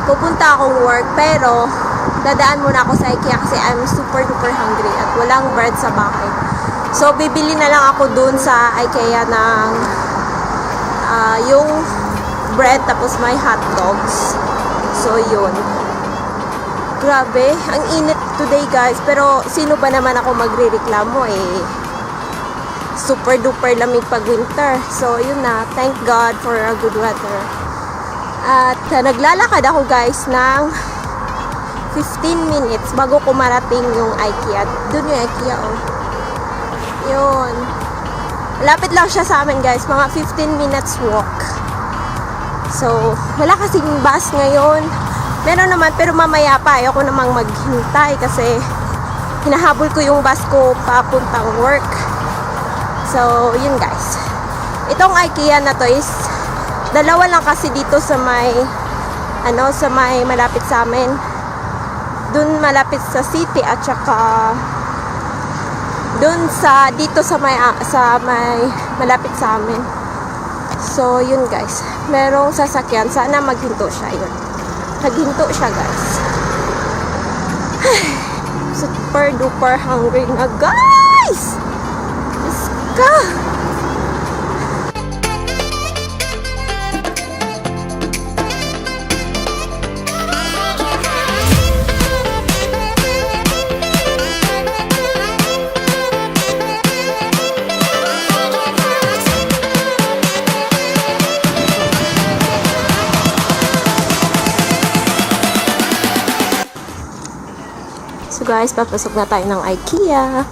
pupunta akong work, pero dadaan muna ako sa IKEA kasi I'm super duper hungry at walang bread sa bahay. So, bibili na lang ako dun sa IKEA ng yung bread, tapos may hot dogs. So, yun. Grabe, ang init today guys. Pero, sino ba naman ako magrereklamo eh. Super duper lamig pag winter. So, yun na. Thank God for a good weather. At naglalakad ako guys ng 15 minutes bago ko marating yung IKEA. Doon yung IKEA, oh. Yun. Lapit lang siya sa amin guys. Mga 15 minutes walk. So, wala kasing bus ngayon. Meron naman, pero mamaya pa. Ayoko namang maghintay kasi hinahabol ko yung bus ko papuntang work. So, yun guys. Itong IKEA na to is dalawa lang kasi dito sa may sa may malapit sa amin. Dun malapit sa city at saka dun sa dito sa may malapit sa amin. So, yun guys. Merong sasakyan. Sana maghinto siya. Yun. Naghinto siya guys. Super duper hungry na guys. Let's go. So guys, papasok na tayo ng IKEA.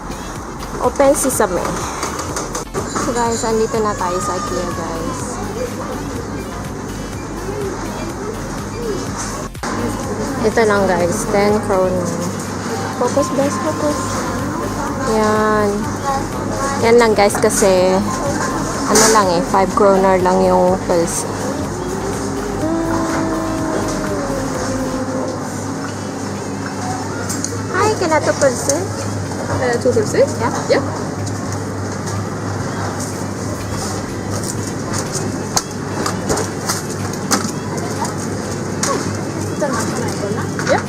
Open sesame. So guys, andito na tayo sa IKEA guys. Ito lang guys, 10 kroner. Focus guys, focus. Yan. Yan lang guys kasi ano lang eh, 5 kroner lang yung pulse. Can I have 2%? 2%? Yeah. Yeah. Yeah.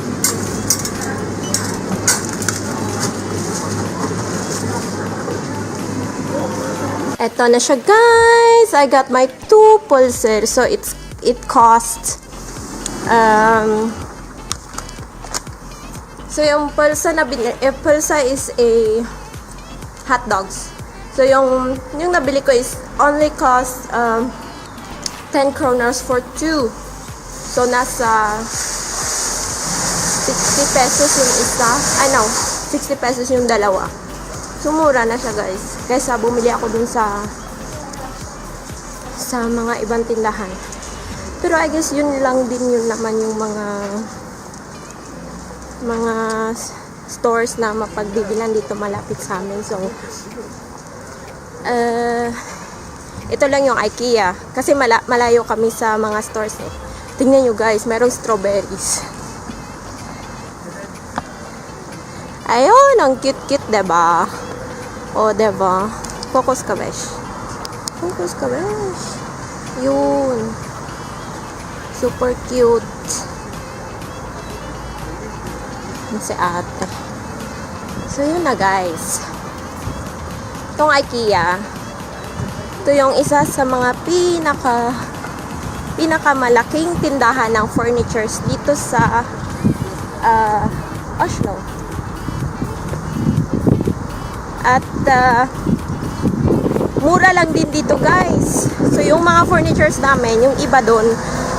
Eto na siya guys. I got my 2 pulses. So it cost so, yung pulsa na pulsa is a hot dogs. So, yung nabili ko is only cost 10 kroners for 2. So, nasa 60 pesos yung isa. 60 pesos yung dalawa. So, mura na siya guys. Kaysa bumili ako dun sa mga ibang tindahan. Pero I guess yun lang din yun naman yung mga stores na mapagbibilan dito malapit sa amin. So, ito lang yung IKEA. Kasi malayo kami sa mga stores eh. Tingnan nyo guys, merong strawberries. Ayun, ang cute-cute, diba? O, diba? Focus ka, besh. Focus ka, besh. Yun. Super cute. Si ate. So, yun na guys. Itong IKEA, ito yung isa sa mga pinakamalaking tindahan ng furnitures dito sa Oslo. At mura lang din dito guys. So, yung mga furnitures namin, yung iba doon,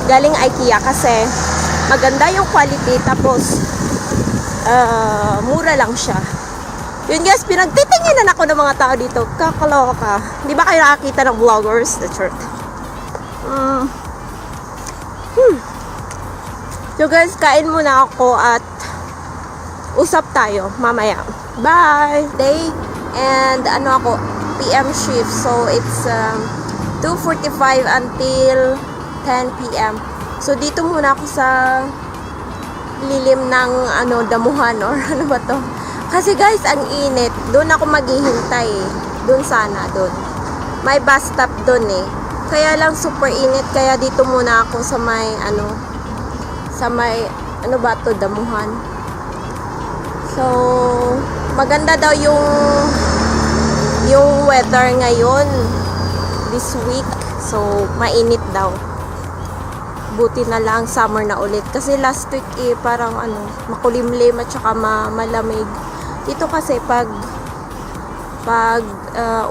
galing IKEA kasi maganda yung quality, tapos mura lang siya. Yun guys, pinagtitinginan ako ng mga tao dito. Kakaloka. Di ba kayo nakakita ng vloggers? The truth. So guys, kain muna ako at usap tayo mamaya. Bye! Day and PM shift. So it's 2:45 until 10 PM. So dito muna ako sa lilim ng damuhan or ano ba to. Kasi guys, ang init. Doon ako maghihintay eh. Doon sana, doon. May bus stop doon eh. Kaya lang super init. Kaya dito muna ako sa may Sa may, ano ba to, damuhan. So, maganda daw yung weather ngayon this week. So, mainit daw. Buti na lang summer na ulit. Kasi last week parang makulimlim at saka malamig. Dito kasi pag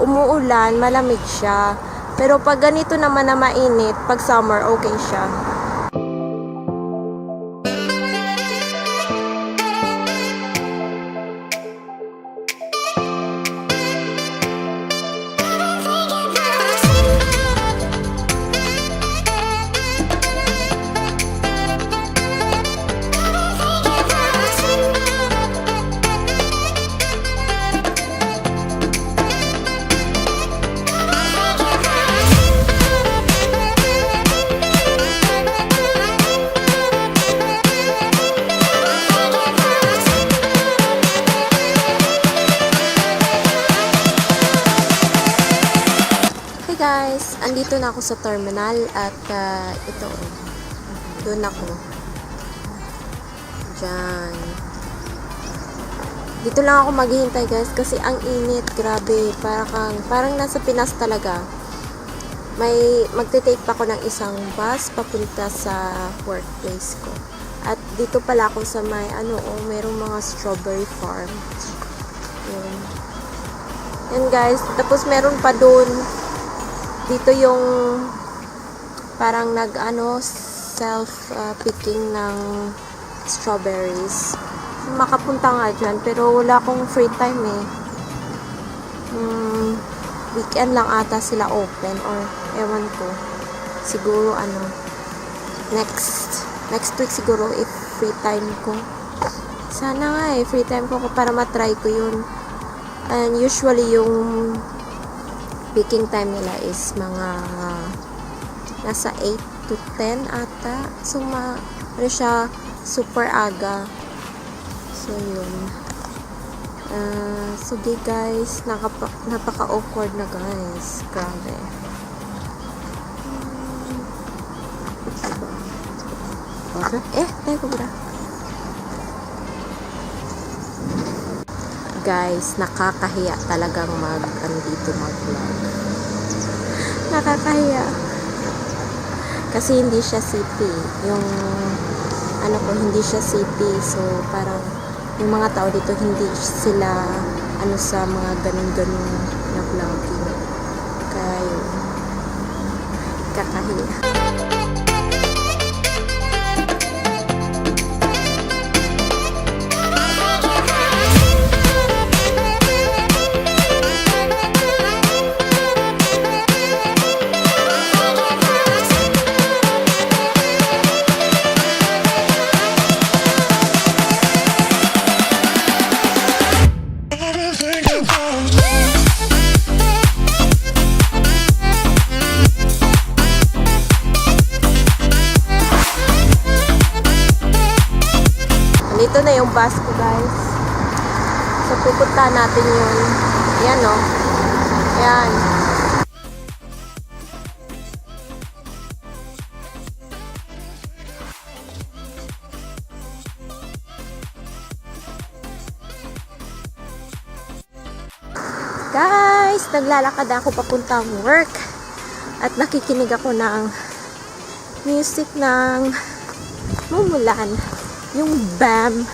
umuulan, malamig siya. Pero pag ganito naman na mainit, pag summer, okay siya. Guys, andito na ako sa terminal at ito, doon ako. Diyan. Dito lang ako maghihintay guys kasi ang init, grabe. Parang nasa Pinas talaga. Magte-take pa ako ng isang bus papunta sa workplace ko. At dito pala ako sa may merong mga strawberry farm. Yun. Yan guys, tapos meron pa doon. Dito yung parang self-picking ng strawberries. Makapunta nga dyan, pero wala akong free time eh. Weekend lang ata sila open or ewan ko. Siguro next week siguro if free time ko. Sana nga free time ko para matry ko yun. And usually yung picking time nila is mga nasa 8 to 10 ata. So, siya super aga. So, yun. Sige guys, napaka-awkward na guys. Grabe. Okay. Teka bro. Guys, nakakahiya talagang dito mag-vlog. Nakakahiya. Kasi hindi siya city. Yung hindi siya city. So, parang yung mga tao dito hindi sila sa mga ganun-ganun na vlogging. Kaya yun. Kakahiya. Ito na yung bus ko guys. So pupunta natin yun. Ayan o. Ayan. Guys, naglalakad ako papuntang work. At nakikinig ako ng music ng mumulan. Yung bam,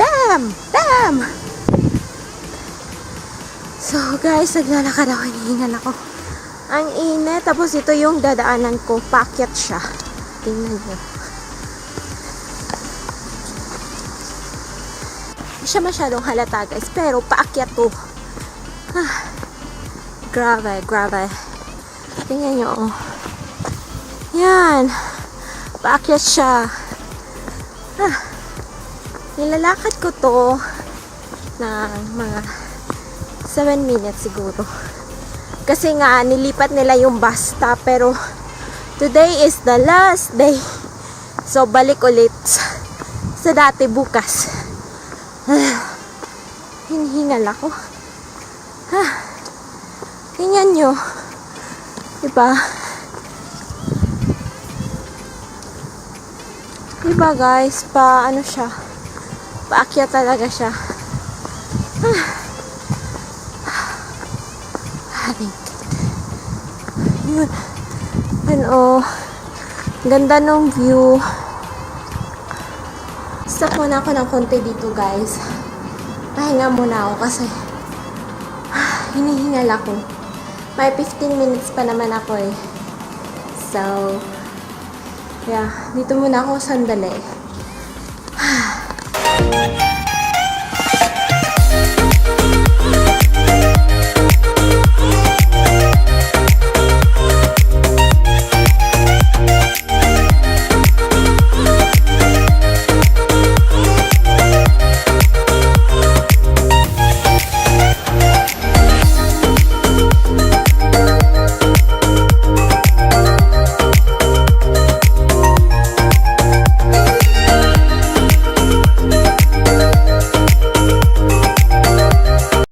bam, bam. So guys, naglalakad ako, hinihingal ako. Ang init, tapos ito yung dadaanan ko, paakyat siya. Tingnan nyo. Hindi siya masyadong halata guys, pero paakyat to. Grabe, grabe. Tingnan nyo, oh. Yan. Paakyat siya. Nilalakad ko to ng mga 7 minutes siguro. Kasi nga, nilipat nila yung bus stop. Pero, today is the last day. So, balik ulit sa dati bukas. Hinihingal ako. Tingnan nyo. Diba? Diba guys, ano siya, paakyat talaga siya. Yun. Ano, ganda ng view. Stop muna ako ng konti dito guys. Pahinga muna ako kasi hinihingal ako. May 15 minutes pa naman ako eh. So, yeah, dito muna ako sandali.